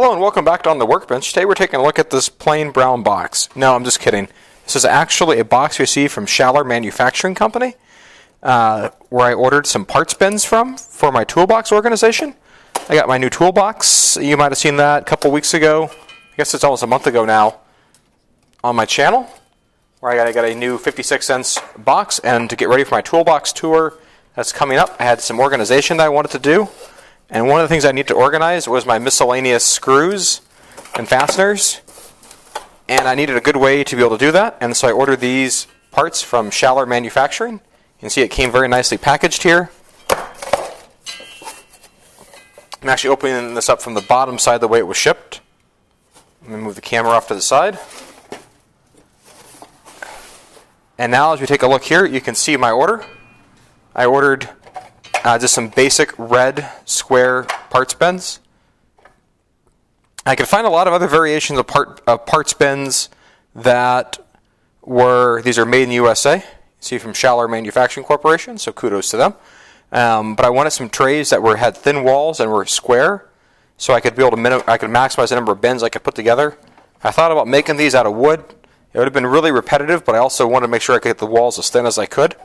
Hello and welcome back to On the Workbench. Today we're taking a look at this plain brown box. No, I'm just kidding. This is actually a box we received from Schaller Manufacturing Company, where I ordered some parts bins for my toolbox organization. I got my new toolbox. You might have seen that a couple weeks ago. I guess it's almost a month ago now on my channel, where I got a new 56-cents box. And to get ready for my toolbox tour that's coming up, I had some organization that I wanted to do. And one of the things I need to organize was my miscellaneous screws and fasteners. And I needed a good way to be able to do that. And so I ordered these parts from Schaller Manufacturing. You can see it came very nicely packaged here. I'm actually opening this up from the bottom side the way it was shipped. Let me move the camera off to the side. And now as we take a look here, you can see my order. I ordered just some basic red square parts bins. I could find a lot of other variations of parts bins that these are made in the USA. You see from Schaller Manufacturing Corporation, so kudos to them. But I wanted some trays that had thin walls and were square, so I could be able to I could maximize the number of bins I could put together. I thought about making these out of wood. It would have been really repetitive, but I also wanted to make sure I could get the walls as thin as I could.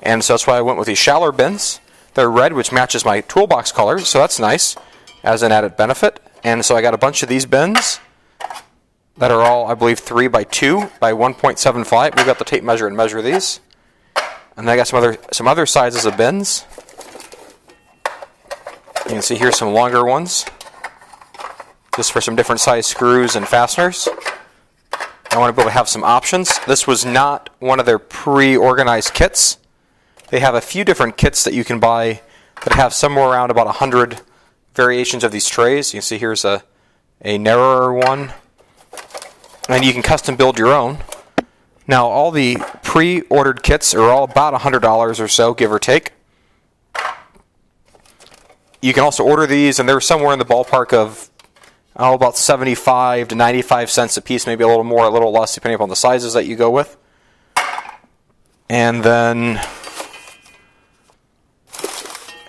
And so that's why I went with these Schaller bins. They're red, which matches my toolbox color, so that's nice as an added benefit. And so I got a bunch of these bins that are all, I believe, 3 by 2 by 1.75. We've got the tape measure and measure these. And then I got some other sizes of bins. You can see here some longer ones, just for some different size screws and fasteners. I want to be able to have some options. This was not one of their pre-organized kits. They have a few different kits that you can buy that have somewhere around about 100 variations of these trays. You can see here's a narrower one. And you can custom build your own. Now, all the pre-ordered kits are all about $100 or so, give or take. You can also order these, and they're somewhere in the ballpark of about 75 to 95 cents a piece, maybe a little more, a little less, depending upon the sizes that you go with. And then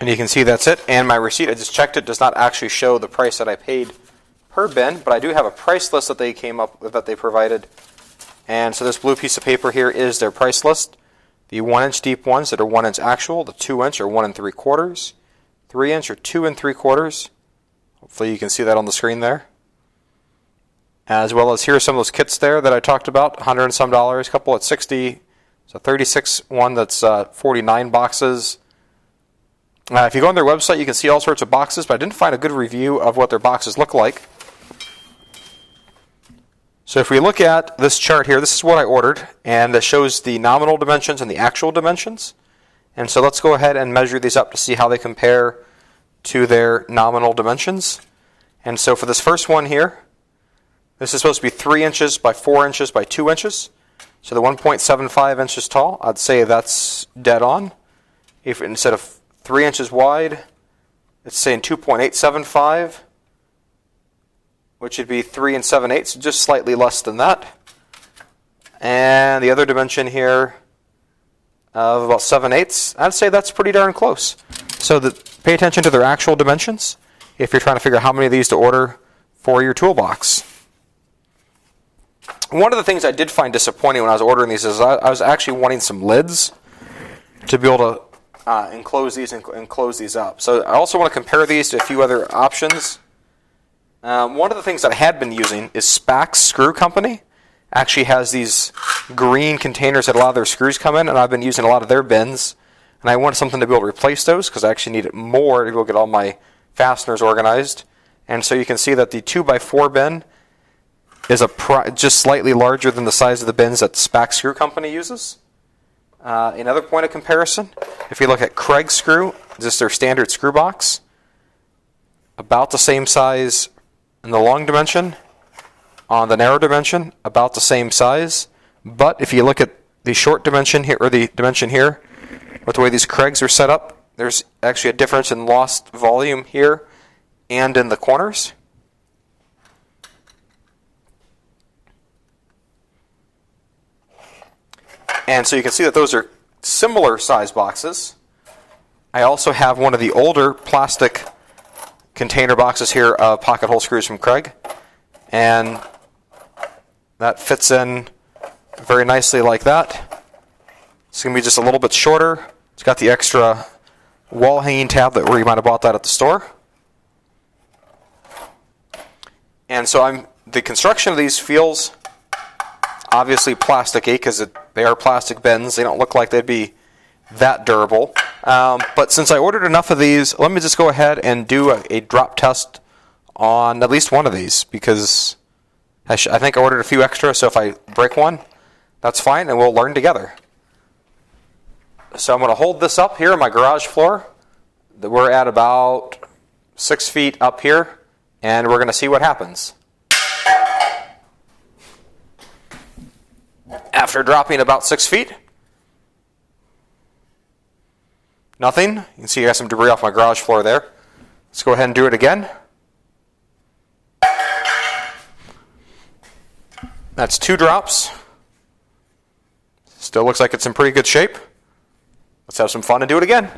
you can see that's it. And my receipt, I just checked it, does not actually show the price that I paid per bin, but I do have a price list that they came up with, that they provided. And so this blue piece of paper here is their price list. The 1-inch deep ones that are 1-inch actual, the 2-inch are 1 3/4, 3-inch are 2 3/4. Hopefully you can see that on the screen there. As well as here are some of those kits there that I talked about, $100 and some, a couple at 60, so 36 one that's 49 boxes. If you go on their website, you can see all sorts of boxes, but I didn't find a good review of what their boxes look like. So if we look at this chart here, this is what I ordered, and it shows the nominal dimensions and the actual dimensions. And so let's go ahead and measure these up to see how they compare to their nominal dimensions. And so for this first one here, this is supposed to be 3 inches by 4 inches by 2 inches. So the 1.75 inches tall, I'd say that's dead on. If instead of 3 inches wide, it's saying 2.875, which would be 3 7/8, just slightly less than that. And the other dimension here of about 7/8, I'd say that's pretty darn close. So pay attention to their actual dimensions if you're trying to figure out how many of these to order for your toolbox. One of the things I did find disappointing when I was ordering these is I was actually wanting some lids to be able to enclose these and close these up. So I also want to compare these to a few other options. One of the things that I had been using is Spax Screw Company. Actually has these green containers that a lot of their screws come in, and I've been using a lot of their bins. And I wanted something to be able to replace those because I actually needed more to be able to get all my fasteners organized. And so you can see that the 2x4 bin is just slightly larger than the size of the bins that Spax Screw Company uses. Another point of comparison, if you look at Craig Screw, just their standard screw box, about the same size in the long dimension, on the narrow dimension, about the same size. But if you look at the short dimension here, or the dimension here, with the way these Craigs are set up, there's actually a difference in lost volume here and in the corners. And so you can see that those are similar size boxes. I also have one of the older plastic container boxes here of pocket hole screws from Craig, and that fits in very nicely like that. It's going to be just a little bit shorter. It's got the extra wall hanging tab where you might have bought that at the store. And so the construction of these feels obviously plastic-y because they are plastic bins. They don't look like they'd be that durable. But since I ordered enough of these, let me just go ahead and do a drop test on at least one of these, because I think I ordered a few extra, so if I break one, that's fine, and we'll learn together. So I'm going to hold this up here on my garage floor. We're at about 6 feet up here, and we're going to see what happens. After dropping about 6 feet, nothing. You can see I got some debris off my garage floor there. Let's go ahead and do it again. That's 2 drops. Still looks like it's in pretty good shape. Let's have some fun and do it again.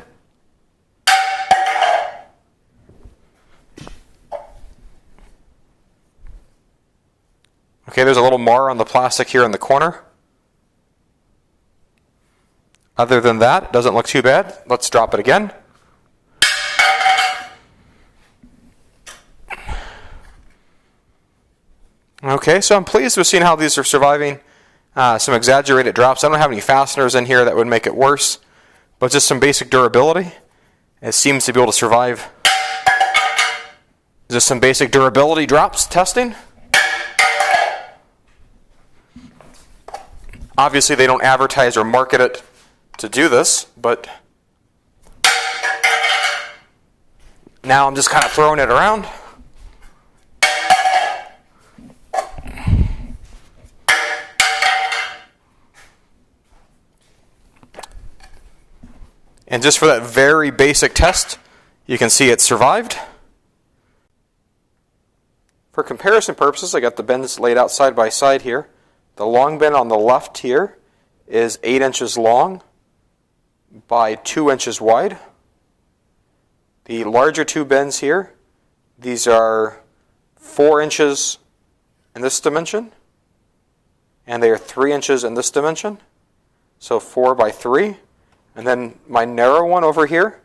Okay, there's a little mar on the plastic here in the corner. Other than that, it doesn't look too bad. Let's drop it again. Okay, so I'm pleased with seeing how these are surviving some exaggerated drops. I don't have any fasteners in here that would make it worse, but just some basic durability. It seems to be able to survive just some basic durability drops testing. Obviously, they don't advertise or market it to do this, but now I'm just kind of throwing it around. And just for that very basic test, you can see it survived. For comparison purposes, I got the bins laid out side by side here. The long bin on the left here is 8 inches long by 2 inches wide. The larger 2 bins here, these are 4 inches in this dimension, and they are 3 inches in this dimension, so 4 by 3. And then my narrow one over here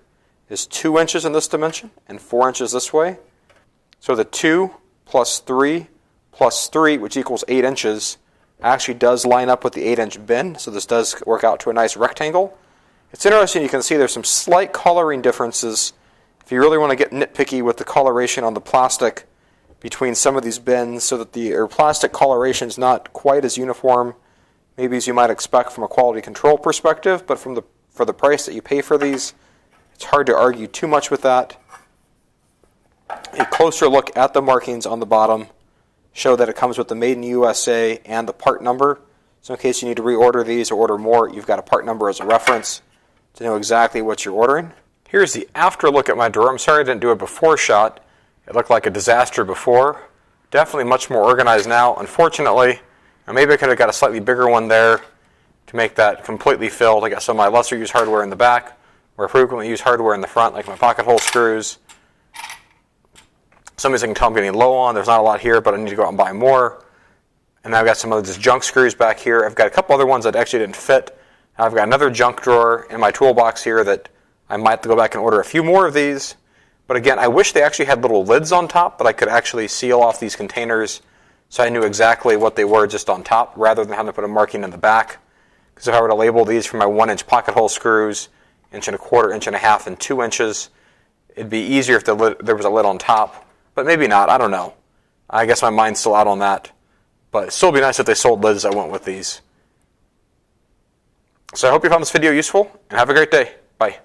is 2 inches in this dimension and 4 inches this way. So the 2 plus 3 plus 3, which equals 8 inches, actually does line up with the 8-inch bin. So this does work out to a nice rectangle. It's interesting, you can see there's some slight coloring differences. If you really want to get nitpicky with the coloration on the plastic between some of these bins, so that the plastic coloration is not quite as uniform, maybe as you might expect from a quality control perspective, but for the price that you pay for these, it's hard to argue too much with that. A closer look at the markings on the bottom show that it comes with the Made in USA and the part number. So in case you need to reorder these or order more, you've got a part number as a reference to know exactly what you're ordering. Here's the after look at my drawer. I'm sorry I didn't do a before shot. It looked like a disaster before. Definitely much more organized now. Unfortunately, or maybe I could have got a slightly bigger one there to make that completely filled. I got some of my lesser used hardware in the back, or frequently used hardware in the front, like my pocket hole screws. Some of these I can tell I'm getting low on. There's not a lot here, but I need to go out and buy more. And then I've got some other just junk screws back here. I've got a couple other ones that actually didn't fit. I've got another junk drawer in my toolbox here that I might have to go back and order a few more of these. But again, I wish they actually had little lids on top that I could actually seal off these containers so I knew exactly what they were just on top, rather than having to put a marking in the back. Because if I were to label these for my 1-inch pocket hole screws, 1.25 inches, 1.5 inches, and 2 inches, it'd be easier if there was a lid on top. But maybe not, I don't know. I guess my mind's still out on that. But it'd still be nice if they sold lids that went with these. So I hope you found this video useful, and have a great day. Bye.